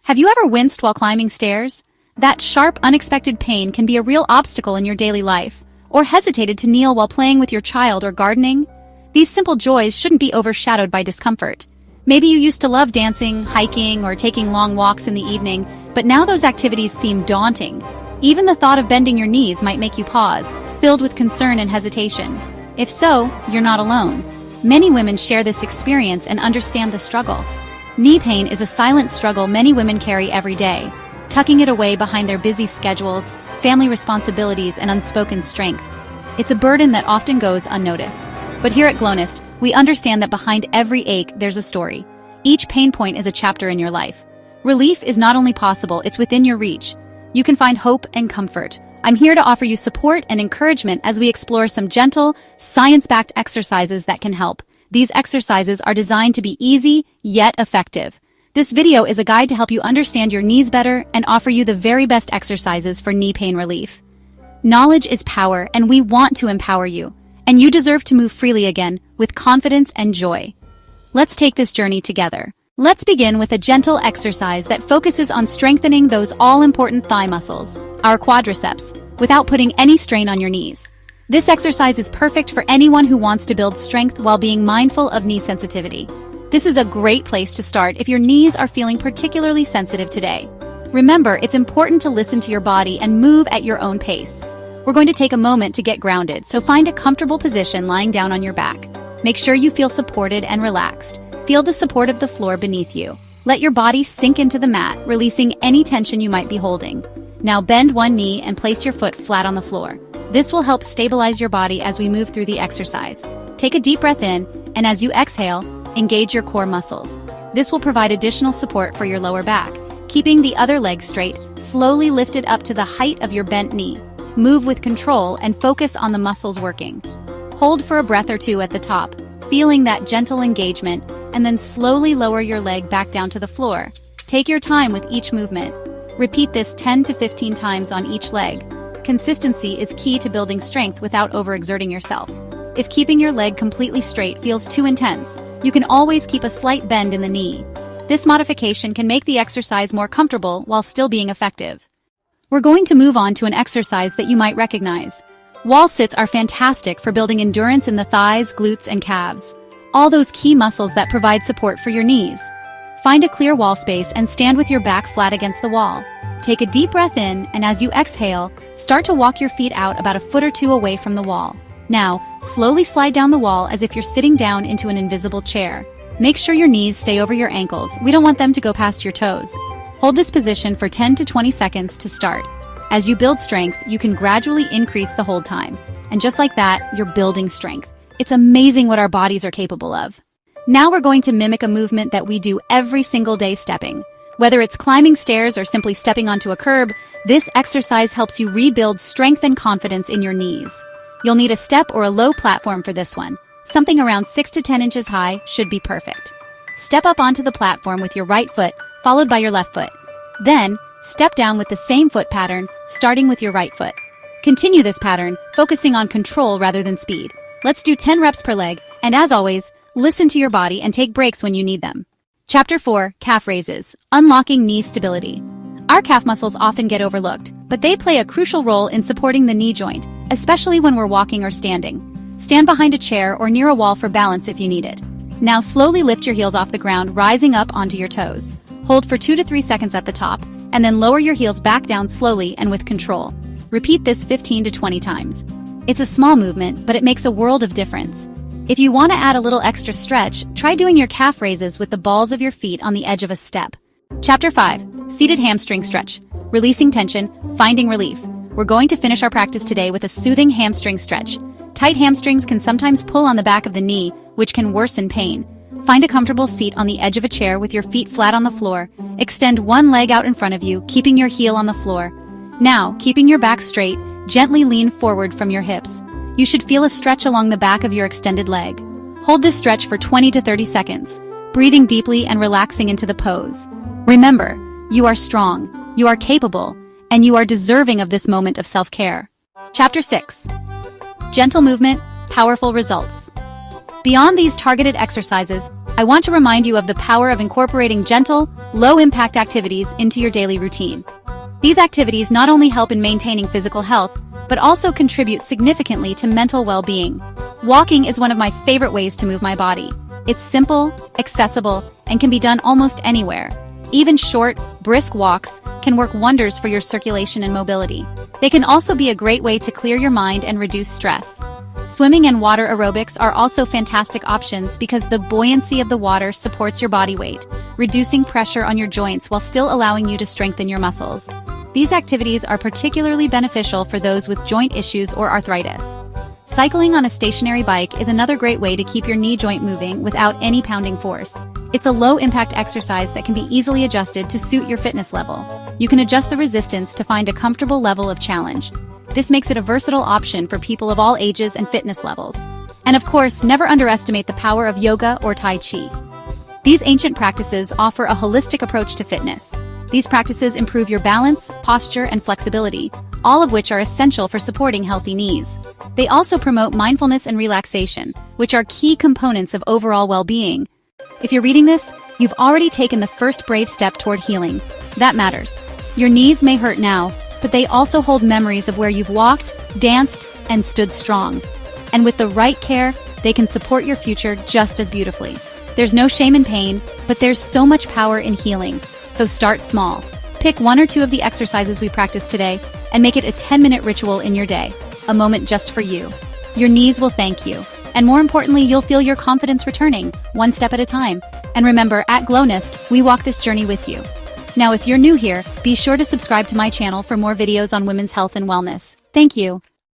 Have you ever winced while climbing stairs? That sharp, unexpected pain can be a real obstacle in your daily life. Or hesitated to kneel while playing with your child or gardening? These simple joys shouldn't be overshadowed by discomfort. Maybe you used to love dancing, hiking, or taking long walks in the evening, but now those activities seem daunting. Even the thought of bending your knees might make you pause, filled with concern and hesitation. If so, you're not alone. Many women share this experience and understand the struggle. Knee pain is a silent struggle many women carry every day, tucking it away behind their busy schedules, family responsibilities, and unspoken strength. It's a burden that often goes unnoticed. But here at Glownest, we understand that behind every ache, there's a story. Each pain point is a chapter in your life. Relief is not only possible, it's within your reach. You can find hope and comfort. I'm here to offer you support and encouragement as we explore some gentle, science-backed exercises that can help. These exercises are designed to be easy, yet effective. This video is a guide to help you understand your knees better and offer you the very best exercises for knee pain relief. Knowledge is power, and we want to empower you. And you deserve to move freely again, with confidence and joy. Let's take this journey together. Let's begin with a gentle exercise that focuses on strengthening those all-important thigh muscles, our quadriceps, without putting any strain on your knees. This exercise is perfect for anyone who wants to build strength while being mindful of knee sensitivity. This is a great place to start if your knees are feeling particularly sensitive today. Remember, it's important to listen to your body and move at your own pace. We're going to take a moment to get grounded, so find a comfortable position lying down on your back. Make sure you feel supported and relaxed. Feel the support of the floor beneath you. Let your body sink into the mat, releasing any tension you might be holding. Now bend one knee and place your foot flat on the floor. This will help stabilize your body as we move through the exercise. Take a deep breath in, and as you exhale, engage your core muscles. This will provide additional support for your lower back. Keeping the other leg straight, slowly lift it up to the height of your bent knee. Move with control and focus on the muscles working. Hold for a breath or two at the top, feeling that gentle engagement, and then slowly lower your leg back down to the floor. Take your time with each movement. Repeat this 10 to 15 times on each leg. Consistency is key to building strength without overexerting yourself. If keeping your leg completely straight feels too intense, you can always keep a slight bend in the knee. This modification can make the exercise more comfortable while still being effective. We're going to move on to an exercise that you might recognize. Wall sits are fantastic for building endurance in the thighs, glutes, and calves. All those key muscles that provide support for your knees. Find a clear wall space and stand with your back flat against the wall. Take a deep breath in, and as you exhale, start to walk your feet out about a foot or two away from the wall. Now, slowly slide down the wall as if you're sitting down into an invisible chair. Make sure your knees stay over your ankles. We don't want them to go past your toes. Hold this position for 10 to 20 seconds to start. As you build strength, you can gradually increase the hold time. And just like that, you're building strength. It's amazing what our bodies are capable of. Now we're going to mimic a movement that we do every single day: stepping. Whether it's climbing stairs or simply stepping onto a curb, this exercise helps you rebuild strength and confidence in your knees. You'll need a step or a low platform for this one. Something around 6 to 10 inches high should be perfect. Step up onto the platform with your right foot, followed by your left foot. Then, step down with the same foot pattern, starting with your right foot. Continue this pattern, focusing on control rather than speed. Let's do 10 reps per leg, and as always, listen to your body and take breaks when you need them. Chapter 4, Calf Raises, Unlocking Knee Stability. Our calf muscles often get overlooked, but they play a crucial role in supporting the knee joint, especially when we're walking or standing. Stand behind a chair or near a wall for balance if you need it. Now slowly lift your heels off the ground, rising up onto your toes. Hold for 2 to 3 seconds at the top, and then lower your heels back down slowly and with control. Repeat this 15 to 20 times. It's a small movement, but it makes a world of difference. If you want to add a little extra stretch, try doing your calf raises with the balls of your feet on the edge of a step. Chapter 5, Seated Hamstring Stretch, Releasing Tension, Finding Relief. We're going to finish our practice today with a soothing hamstring stretch. Tight hamstrings can sometimes pull on the back of the knee, which can worsen pain. Find a comfortable seat on the edge of a chair with your feet flat on the floor. Extend one leg out in front of you, keeping your heel on the floor. Now, keeping your back straight, gently lean forward from your hips. You should feel a stretch along the back of your extended leg. Hold this stretch for 20 to 30 seconds, breathing deeply and relaxing into the pose. Remember, you are strong, you are capable, and you are deserving of this moment of self-care. Chapter 6, Gentle Movement, Powerful Results. Beyond these targeted exercises, I want to remind you of the power of incorporating gentle, low-impact activities into your daily routine. These activities not only help in maintaining physical health, but also contribute significantly to mental well-being. Walking is one of my favorite ways to move my body. It's simple, accessible, and can be done almost anywhere. Even short, brisk walks can work wonders for your circulation and mobility. They can also be a great way to clear your mind and reduce stress. Swimming and water aerobics are also fantastic options because the buoyancy of the water supports your body weight, reducing pressure on your joints while still allowing you to strengthen your muscles. These activities are particularly beneficial for those with joint issues or arthritis. Cycling on a stationary bike is another great way to keep your knee joint moving without any pounding force. It's a low-impact exercise that can be easily adjusted to suit your fitness level. You can adjust the resistance to find a comfortable level of challenge. This makes it a versatile option for people of all ages and fitness levels. And of course, never underestimate the power of yoga or Tai Chi. These ancient practices offer a holistic approach to fitness. These practices improve your balance, posture, and flexibility, all of which are essential for supporting healthy knees. They also promote mindfulness and relaxation, which are key components of overall well-being. If you're reading this, you've already taken the first brave step toward healing. That matters. Your knees may hurt now, but they also hold memories of where you've walked, danced, and stood strong. And with the right care, they can support your future just as beautifully. There's no shame in pain, but there's so much power in healing. So start small. Pick one or two of the exercises we practiced today and make it a 10-minute ritual in your day, a moment just for you. Your knees will thank you. And more importantly, you'll feel your confidence returning, one step at a time. And remember, at Glownest, we walk this journey with you. Now, if you're new here, be sure to subscribe to my channel for more videos on women's health and wellness. Thank you.